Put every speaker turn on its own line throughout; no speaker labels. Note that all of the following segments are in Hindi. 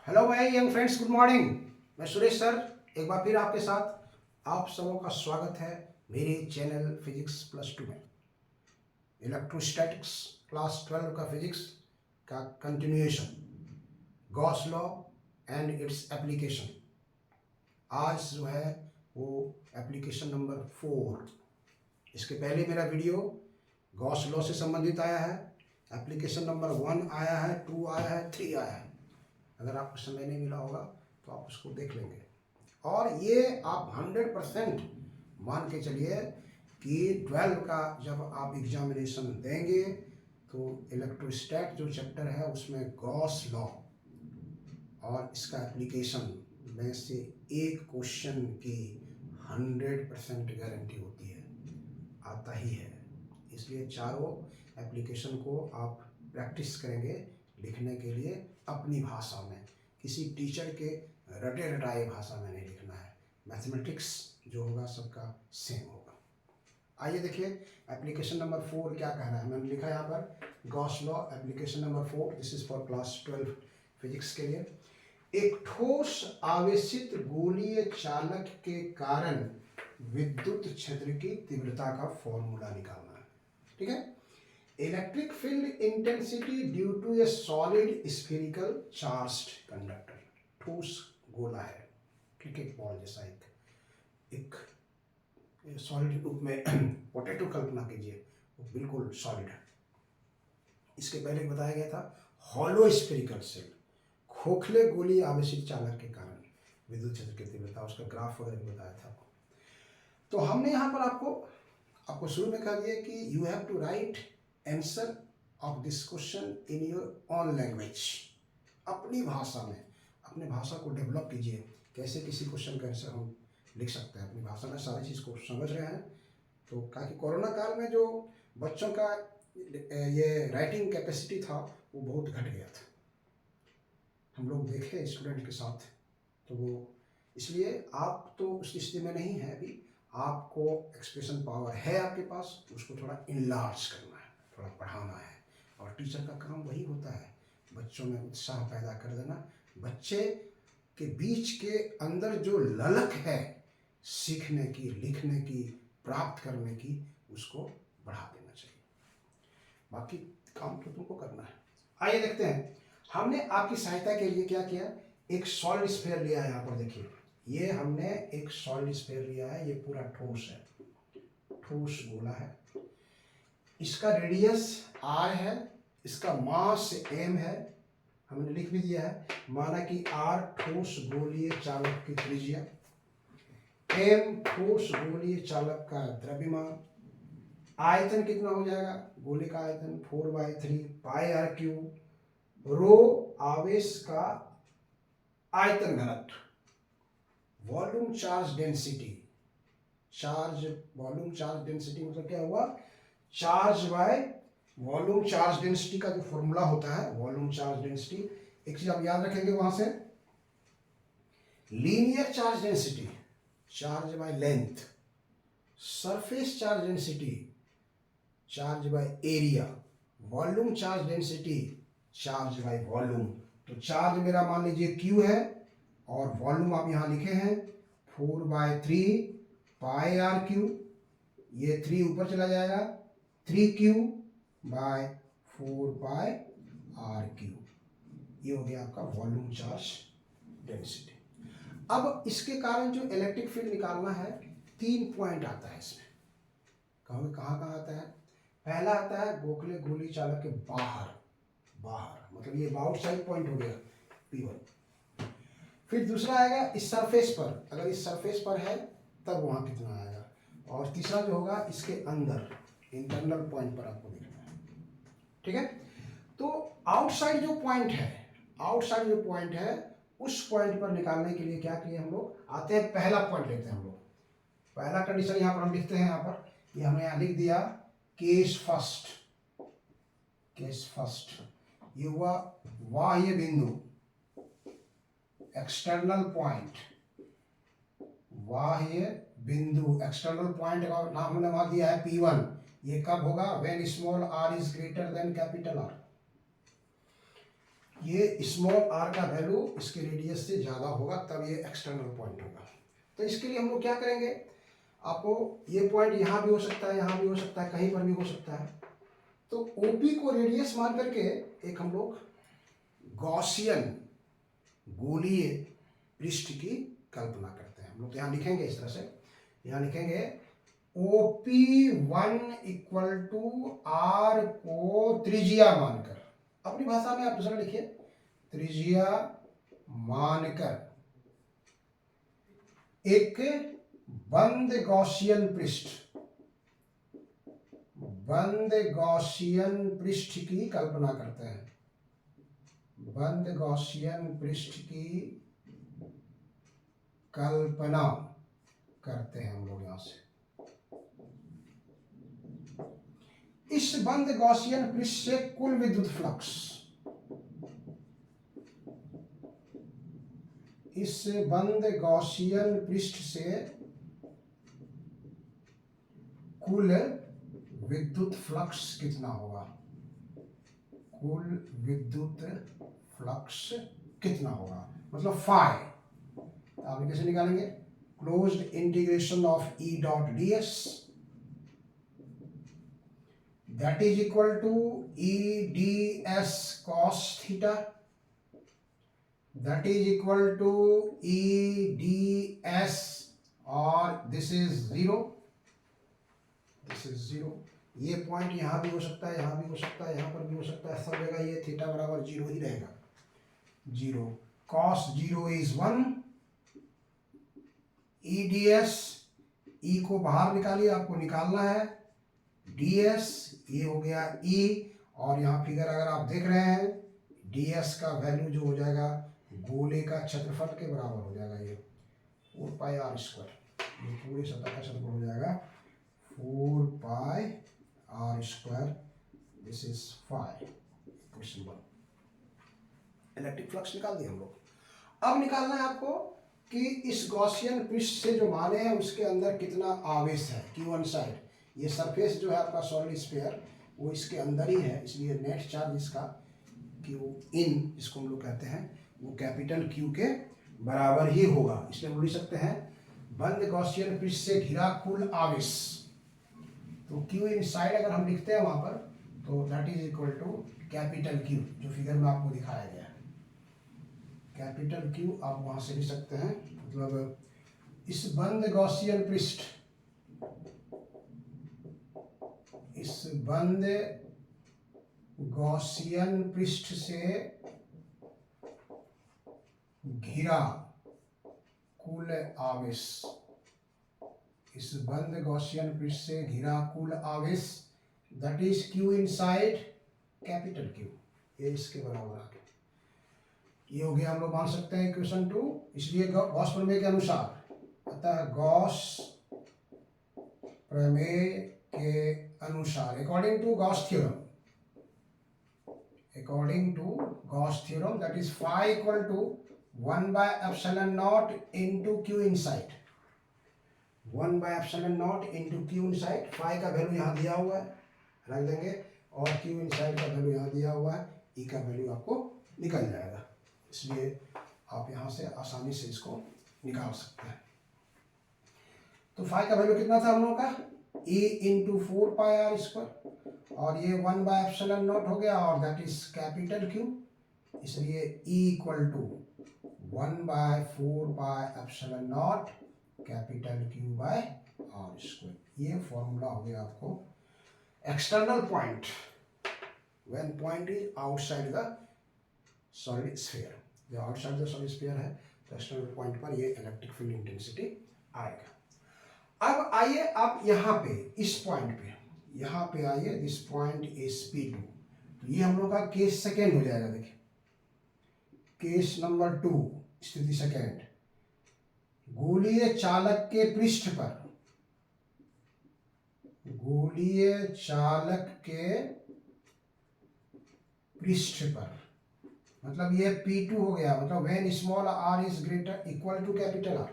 हेलो भाई यंग फ्रेंड्स, गुड मॉर्निंग। मैं सुरेश सर एक बार फिर आपके साथ आप सबों का स्वागत है मेरे चैनल फिजिक्स प्लस टू में। इलेक्ट्रोस्टैटिक्स क्लास 12 का फिजिक्स का continuation, Gauss law and its application. आज जो है वो एप्लीकेशन नंबर 4। इसके पहले मेरा वीडियो गॉस लॉ से संबंधित आया है, एप्लीकेशन नंबर 1 आया है, 2 आया है, 3 आया है। अगर आपको समय नहीं मिला होगा तो आप उसको देख लेंगे। और ये आप 100% मान के चलिए कि 12 का जब आप एग्जामिनेशन देंगे तो इलेक्ट्रोस्टैट जो चैप्टर है उसमें गॉस लॉ और इसका एप्लीकेशन में से एक क्वेश्चन की 100% गारंटी होती है, आता ही है। इसलिए चारों एप्लीकेशन को आप प्रैक्टिस करेंगे लिखने के लिए अपनी भाषा में, किसी टीचर के रटे रटाए भाषा में नहीं लिखना है। मैथमेटिक्स जो होगा सबका सेम होगा। आइए देखिए एप्लीकेशन नंबर 4 क्या कह रहा है। मैंने लिखा है यहाँ पर Gauss law application number 4, this is for class 12 physics के लिए। एक ठोस आवेशित गोलीय चालक के कारण विद्युत क्षेत्र की तीव्रता का फॉर्मूला निकालना है। ठीक है। Electric field intensity due to a solid spherical charged conductor. ठोस गोला है, क्रिकेट बॉल जैसा एक सॉलिड रूप में पोटैटो कल्पना कीजिए, वो बिल्कुल सॉलिड है। इसके पहले बताया गया था हॉलो स्फेरिकल सेल, खोखले गोली आवेशित चालक के कारण विद्युत क्षेत्र की तीव्रता, उसका ग्राफ वगैरह भी बताया था। तो हमने यहाँ पर आपको शुरू में कहा दिया कि you have to write answer of this question in your own language. अपनी भाषा में, अपनी भाषा को डेवलप कीजिए। कैसे किसी क्वेश्चन का आंसर हम लिख सकते हैं अपनी भाषा में, सारी चीज़ को समझ रहे हैं। तो कहा कि कोरोना काल में जो बच्चों का ये राइटिंग कैपेसिटी था वो बहुत घट गया था, हम लोग देखे स्टूडेंट के साथ। तो वो इसलिए आप तो उस स्थिति में नहीं है अभी, आपको एक्सप्रेशन पावर है आपके पास, उसको थोड़ा इनलार्ज करना है, थोड़ा बढ़ाना है। और टीचर का काम वही होता है, बच्चों में उत्साह पैदा कर देना, बच्चे के बीच के अंदर जो ललक है सीखने की, लिखने की, प्राप्त करने की, उसको बढ़ा देना चाहिए। बाकी काम तो तुमको करना है। आइए देखते हैं हमने आपकी सहायता के लिए क्या किया। एक सॉलिड स्फीयर लिया है, यहाँ पर देखिए, ये हमने एक सॉलिड स्फीयर लिया है, ये पूरा ठोस है, ठोस गोला है। इसका रेडियस r है, इसका मास m है, हमने लिख भी दिया है। माना कि r ठोस गोलीय चालक की त्रिज्या, m ठोस गोलीय चालक का द्रव्यमान, आयतन कितना हो जाएगा, गोले का आयतन 4/3 पाई r क्यूब, रो आवेश का आयतन घनत्व, volume charge density, charge volume charge density मतलब क्या हुआ, charge by volume charge density का जो फॉर्मूला होता है वॉल्यूम चार्ज डेंसिटी। एक चीज आप याद रखेंगे वहां से, linear charge density charge by length, surface charge density charge by area, volume charge density charge by volume. तो चार्ज मेरा मान लीजिए Q है और वॉल्यूम आप यहाँ लिखे हैं 4/3 पाई r क्यूब, ये 3 ऊपर चला जाएगा, 3Q बाय 4 पाई r क्यूब, ये हो गया आपका वॉल्यूम चार्ज डेंसिटी। अब इसके कारण जो इलेक्ट्रिक फील्ड निकालना है, 3 पॉइंट आता है इसमें। कहोगे कहाँ कहाँ आता है। पहला आता है गोखले गोली चालक के बाहर, मतलब ये आउटसाइड पॉइंट हो गया P1। फिर दूसरा आएगा इस सरफेस पर, अगर इस सरफेस पर है तब वहाँ कितना आएगा। और तीसरा जो होगा इसके अंदर इंटरनल पॉइंट पर आपको देखना है। ठीक है। तो आउटसाइड जो पॉइंट है उस पॉइंट पर निकालने के लिए क्या किए हम लोग, आते हैं पहला पॉइंट लेते हैं हम लोग। पहला कंडीशन यहाँ पर हम लिखते हैं, यहाँ पर ये हमने यहाँ लिख दिया केस फर्स्ट। ये हुआ बाह्य बिंदु, एक्सटर्नल पॉइंट, बाह्य बिंदु एक्सटर्नल पॉइंट का नाम हमने वहां दिया है P1। ये कब होगा, when small r is greater than capital R। ये स्मॉल आर का वैल्यू इसके रेडियस से ज़्यादा होगा, तब ये एक्सटर्नल पॉइंट होगा। तो इसके लिए हम लोग क्या करेंगे, आपको ये पॉइंट यहाँ भी हो सकता है, यहाँ भी हो सकता है, कहीं पर भी हो सकता है। तो ओपी को रेडियस मान करके एक हम लोग गॉसियन गोलीय पृष्ठ की कल्पना करते हैं। हम लोग यहाँ लिखेंगे इस तरह से, यहाँ लिखेंगे OP1 इक्वल टू आर को त्रिज्या मानकर, अपनी भाषा में आप दूसरा लिखिए, त्रिज्या मानकर एक बंद गॉसियन पृष्ठ, बंद गॉसियन पृष्ठ की कल्पना करते हैं, बंद गॉसियन पृष्ठ की कल्पना करते हैं हम लोग यहां से। इस बंद गॉसियन पृष्ठ से कुल विद्युत फ्लक्स, इस बंद गॉसियन पृष्ठ से कुल विद्युत फ्लक्स कितना होगा, कुल विद्युत फ्लक्स कितना होगा, मतलब फाई। आप कैसे निकालेंगे, closed integration of E dot ds that is equal to E ds cos theta, that is equal to E ds, और this is 0, this is 0। ये पॉइंट यहाँ भी हो सकता है, यहाँ भी हो सकता है, यहाँ पर भी हो सकता है, सब जगह ये थीटा बराबर 0 ही रहेगा, 0। cos 0 is 1, E ds, E को बाहर निकालिए, आपको निकालना है, ds ये हो गया E, और यहाँ फिगर अगर आप देख रहे हैं ds का वैल्यू जो हो जाएगा गोले का क्षेत्रफल के बराबर हो जाएगा, ये 4 पाई आर स्क्वायर, ये पूरी सतह का क्षेत्रफल हो जाएगा 4 pi are square, this is 5। Question 1 electric flux निकाल दिए हम लोग। अब निकालना है आपको कि इस गॉसियन पृष्ठ से जो माने हैं उसके अंदर कितना आवेश है, Q1 साइड। ये सरफेस जो है आपका सॉलिड स्फीयर वो इसके अंदर ही है, इसलिए नेट चार्ज इसका Q इन जिसको हम लोग कहते हैं वो कैपिटल Q के बराबर ही होगा। इसलिए हम लिख सकते हैं बंद गॉसियन पृष्ठ से घिरा कुल आवेश, तो Q इन साइड अगर हम लिखते हैं वहां पर, तो that is equal to capital Q, जो फिगर में आपको दिखाया गया है कैपिटल Q, आप वहां से लिख सकते हैं। मतलब इस बंद गॉसियन पृष्ठ, इस बंद गॉसियन पृष्ठ से घिरा कुल आवेश, इस बंद गॉसियन पृष्ठ से घिरा कुल आवेश, that is Q inside capital Q, ये इसके बराबर आ गया। ये हो गया, हम लोग मान सकते हैं क्वेश्चन 2। इसलिए गॉस प्रमेय के अनुसार, अतः गॉस प्रमेय के अनुसार, according to Gauss theorem, according to Gauss theorem, that is phi equal to 1 by epsilon naught into Q inside, 1 by epsilon naught into Q inside. Phi का वैल्यू यहाँ दिया हुआ है, रख देंगे, और Q इनसाइड का वैल्यू यहाँ दिया हुआ है, E का वैल्यू आपको निकल जाएगा। इसलिए आप यहाँ से आसानी से इसको निकाल सकते हैं। तो फाई का वैल्यू कितना था हम लोगों का, E into 4 pi are square, और ये 1 बाय एप्सिलॉन नॉट हो गया, और दैट इज कैपिटल Q, इसलिए E equal to 1 by 4 pi epsilon naught capital Q by are square. ये फॉर्मूला हो गया आपको external point, when point is outside the solid sphere. जो आउटसाइड द सॉलिड स्फीयर है, तो एक्सटर्नल पॉइंट पर ये इलेक्ट्रिक फील्ड इंटेंसिटी आएगा। अब आइए आप यहाँ पे इस पॉइंट पे, यहाँ पे आइए, दिस पॉइंट इज P2, तो ये हम लोग का केस सेकेंड हो जाएगा। देखिए केस नंबर 2, स्थिति सेकेंड, गोलीय चालक के पृष्ठ पर, गोलीय चालक के पृष्ठ पर, मतलब ये P2 हो गया, मतलब when small r is greater equal to capital R,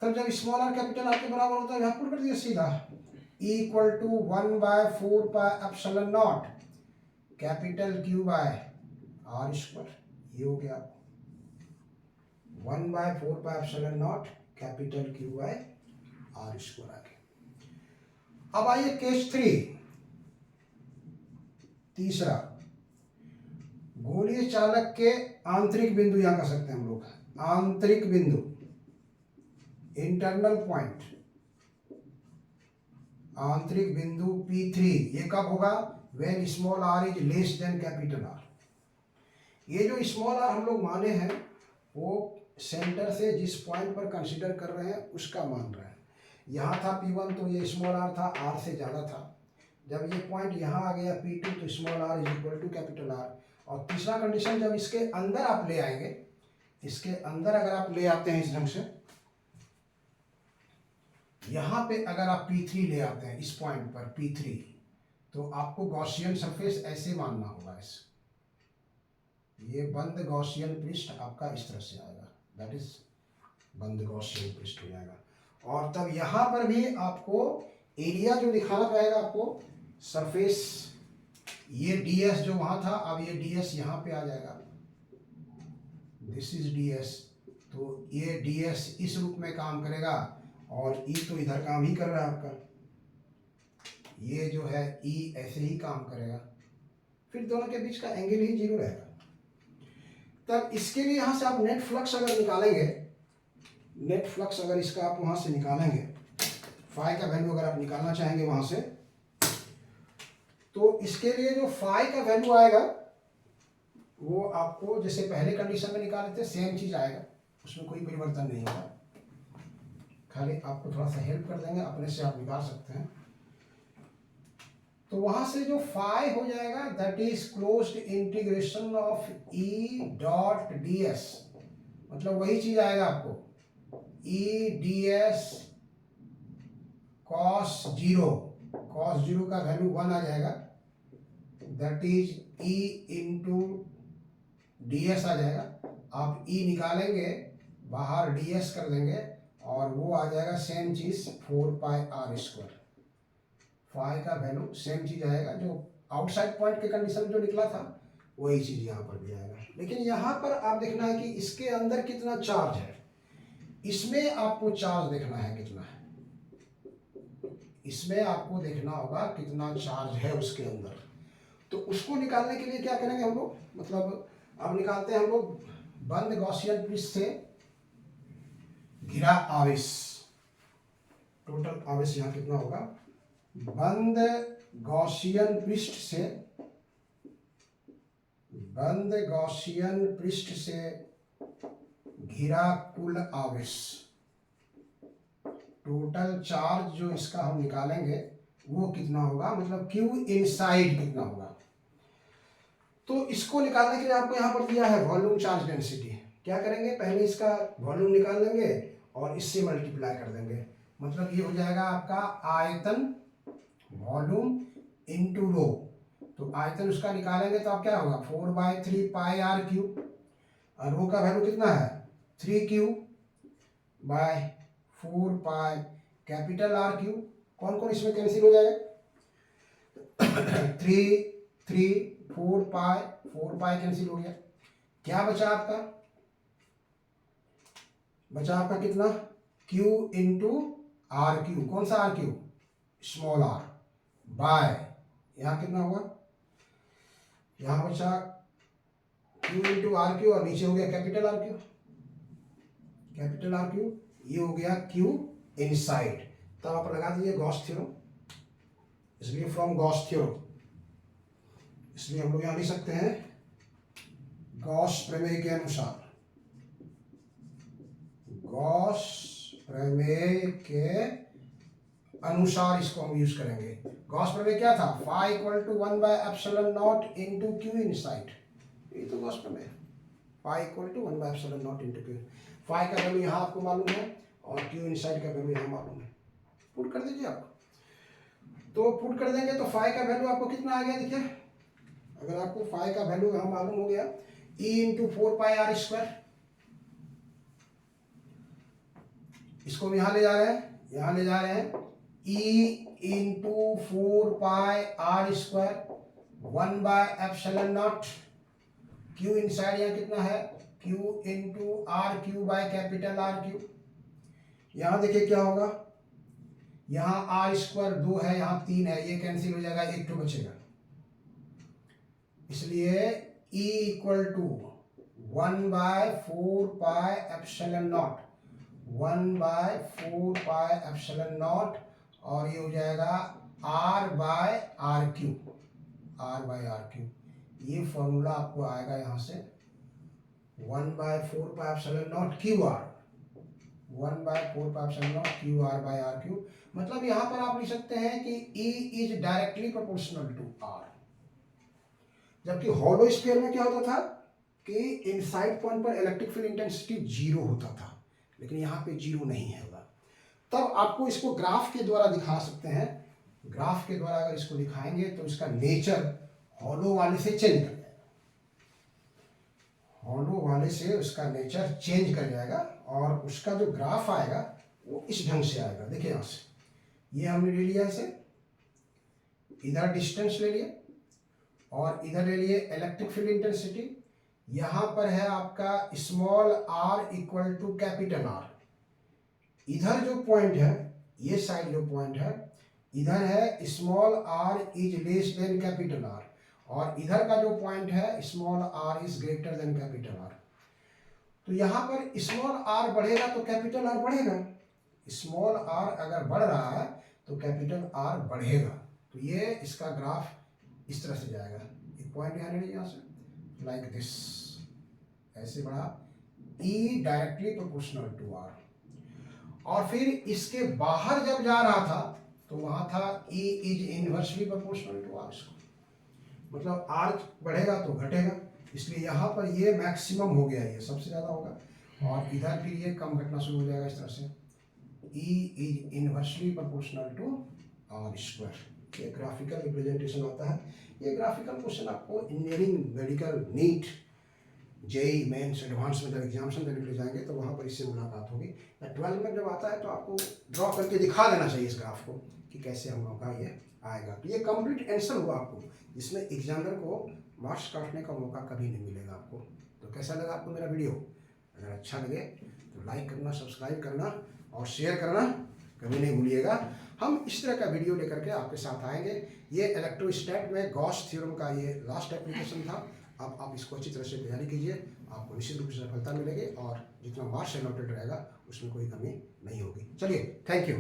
तब जब स्मॉल r कैपिटल R के बराबर होता है, यहाँ पुट कर दिया सीधा, E equal to 1 by 4 pi epsilon naught capital Q by are square, ये हो गया 1/4πε0 capital Q by are square आ गया। अब आइए केस 3, तीसरा, गोलीय चालक के आंतरिक बिंदु, यहां कह सकते हैं हम लोग, आंतरिक बिंदु, इंटरनल पॉइंट, आंतरिक बिंदु P3, ये कब होगा? When small R is less than capital R. ये जो स्मॉल आर हम लोग माने हैं वो सेंटर से जिस पॉइंट पर कंसीडर कर रहे हैं उसका मान रहे हैं। यहाँ था P1 तो ये स्मॉल आर था, आर से ज़्यादा था। जब ये पॉइंट यहाँ आ गया P2 तो small R is equal to capital R. और तीसरा कंडीशन, जब इसके अंदर आप ले आएंगे, इसके अंदर अगर आप ले आते हैं इस ढंग से, यहाँ पे अगर आप P3 ले आते हैं इस पॉइंट पर P3, तो आपको गॉसियन सरफेस ऐसे मानना होगा। इस ये बंद गॉसियन पृष्ठ आपका इस तरह से आएगा, दैट इज बंद गॉसियन पृष्ठ हो जाएगा। और तब यहाँ पर भी आपको एरिया जो दिखाना पड़ेगा आपको, सरफेस, ये ds जो वहाँ था, अब ये ds यहाँ पे आ जाएगा, दिस इज ds। तो ये ds इस रूप में काम करेगा और e तो इधर काम ही कर रहा है आपका, ये जो है e ऐसे ही काम करेगा, फिर दोनों के बीच का एंगल ही 0 रहेगा। तब इसके लिए यहाँ से आप नेट फ्लक्स अगर निकालेंगे, नेट फ्लक्स अगर इसका आप वहाँ से निकालेंगे, फाई का वैल्यू अगर आप निकालना चाहेंगे वहाँ से, तो इसके लिए जो फाई का वैल्यू आएगा वो आपको जैसे पहले कंडीशन में निकाले थे सेम चीज़ आएगा, उसमें कोई परिवर्तन नहीं होगा। खाली आपको थोड़ा सा हेल्प कर देंगे, अपने से आप निकाल सकते हैं। तो वहाँ से जो फाई हो जाएगा that is closed integration of E dot D S, मतलब वही चीज़ आएगा आपको, E D S cos zero का वैल्यू 1 आ जाएगा, that is E into D S आ जाएगा। आप ई निकालेंगे बाहर, डी एस कर देंगे और वो आ जाएगा सेम चीज़ 4πr²। फाई का वैल्यू सेम चीज़ आएगा, जो आउटसाइड पॉइंट के कंडीशन में जो निकला था वही चीज़ यहाँ पर भी आएगा। लेकिन यहाँ पर आप देखना है कि इसके अंदर कितना चार्ज है, इसमें आपको चार्ज देखना है कितना है, इसमें आपको देखना होगा कितना चार्ज है उसके अंदर। तो उसको निकालने के लिए क्या करेंगे हम लोग, मतलब अब निकालते हैं हम लोग बंद गॉसियन पृष्ठ से घिरा आवेश, टोटल आवेश यहाँ कितना होगा, बंद गॉसियन पृष्ठ से घिरा कुल आवेश, टोटल चार्ज जो इसका हम निकालेंगे वो कितना होगा, मतलब Q इनसाइड कितना होगा। तो इसको निकालने के लिए आपको यहाँ पर दिया है वॉल्यूम चार्ज डेंसिटी। क्या करेंगे, पहले इसका वॉल्यूम निकाल लेंगे और इससे मल्टीप्लाई कर देंगे, मतलब ये हो जाएगा आपका आयतन वॉल्यूम इनटू रो। तो आयतन उसका निकालेंगे तो आप क्या होगा 4/3πr³ और रो का वैल्यू कितना है 3Q/4π कैपिटल R³ कौन कौन इसमें कैंसिल हो जाएगा 4π कैंसिल हो गया। क्या बचा आपका, कितना Q इंटू R³, कौन सा R³ स्मॉल r, बाय यहाँ कितना हुआ, यहाँ बचा Q इंटू R³ और नीचे हो गया कैपिटल R³, ये हो गया Q इनसाइड। तब आप लगा दीजिए गॉस थ्योरम, इसलिए फ्रॉम गॉस थ्योरम, इसलिए हम लोग यहाँ लिख सकते हैं गॉस प्रमेय के अनुसार, गॉस प्रमेय के अनुसार इसको हम यूज करेंगे। गॉस प्रमेय क्या था, phi equal to 1/ε0 into Q inside, ये तो गॉस प्रमेय, phi equal to 1/ε0 into Q। फाई का वैल्यू यहाँ आपको मालूम है और Q इनसाइड का वैल्यू यहाँ मालूम है, पुट कर दीजिए आप। तो पुट कर देंगे तो फाई का वैल्यू आपको कितना आ गया, देखिए अगर आपको फाई का वैल्यू यहाँ मालूम हो गया E इंटू 4πr², इसको हम यहाँ ले जा रहे हैं, E into 4πr² 1/ε0 Q inside यहाँ कितना है, Q into R Q by capital R Q. यहाँ देखिए क्या होगा, यहाँ आर स्क्वायर 2 है, यहाँ 3 है, ये कैंसिल हो जाएगा, एक तो बचेगा। इसलिए E equal to 1/4 pi epsilon naught, 1/4 pi epsilon naught, और ये हो जाएगा R by R Q, R by R Q. ये फॉर्मूला आपको आएगा यहाँ से 1/4 pi epsilon naught Q R, 1/4 pi epsilon naught Q R by R Q. मतलब यहाँ पर आप लिख सकते हैं कि E is directly proportional to R। जबकि हॉलो स्फीयर में क्या होता था कि इनसाइड पॉइंट पर इलेक्ट्रिक फील्ड इंटेंसिटी 0 होता था, लेकिन यहाँ पे 0 नहीं होगा। तब आपको इसको ग्राफ के द्वारा दिखा सकते हैं। ग्राफ के द्वारा अगर इसको दिखाएंगे तो इसका नेचर हॉलो वाले से चेंज कर जाएगा, हॉलो वाले से उसका नेचर चेंज कर जाएगा, और उसका जो ग्राफ आएगा वो इस ढंग से आएगा। देखिए यहाँ से ये हमने ले लिया, इसे इधर डिस्टेंस ले लिए और इधर ले लिए इलेक्ट्रिक फील्ड इंटेंसिटी। यहाँ पर है आपका small r equal to capital R। इधर जो पॉइंट है, ये साइड जो पॉइंट है, इधर है small r is less than capital R, और इधर का जो पॉइंट है small r is greater than capital R। तो यहाँ पर स्मॉल r बढ़ेगा तो कैपिटल R बढ़ेगा, स्मॉल r अगर बढ़ रहा है तो कैपिटल R बढ़ेगा। तो ये इसका ग्राफ इस तरह से जाएगा। एक पॉइंट यहाँ ले लीजिए, यहाँ से लाइक दिस, ऐसे बढ़ा, E directly proportional to R। और फिर इसके बाहर जब जा रहा था तो वहाँ था E is inversely proportional to R। इसको मतलब R बढ़ेगा तो घटेगा, इसलिए यहाँ पर ये मैक्सिमम हो गया, ये सबसे ज़्यादा होगा, और इधर फिर ये कम घटना शुरू हो जाएगा इस तरह से। E is inversely proportional to R square. ये ग्राफिकल रिप्रेजेंटेशन होता है। ये ग्राफिकल क्वेश्चन आपको engineering, medical, NEET, JEE Mains, advance में जब एग्जामिनेशन देने के लिए जाएंगे तो वहाँ पर इससे मुलाकात होगी। या 12 में जब आता है तो आपको ड्रॉ करके दिखा देना चाहिए इस ग्राफ को कि कैसे हम लोग का ये आएगा। तो ये कंप्लीट आंसर हुआ आपको, जिसमें एग्जामिनर को मार्क्स काटने का मौका कभी नहीं मिलेगा आपको। तो कैसा लगा आपको मेरा वीडियो? अगर अच्छा लगे तो लाइक करना, सब्सक्राइब करना और शेयर करना कभी नहीं भूलिएगा। हम इस तरह का वीडियो लेकर के आपके साथ आएंगे। ये इलेक्ट्रोस्टैट में गॉस थ्योरम का ये लास्ट एप्लीकेशन था। अब आप इसको अच्छी तरह से तैयारी कीजिए, आपको निश्चित रूप से सफलता मिलेगी, और जितना मार्क्स एलॉटेड रहेगा उसमें कोई कमी नहीं होगी। चलिए, थैंक यू।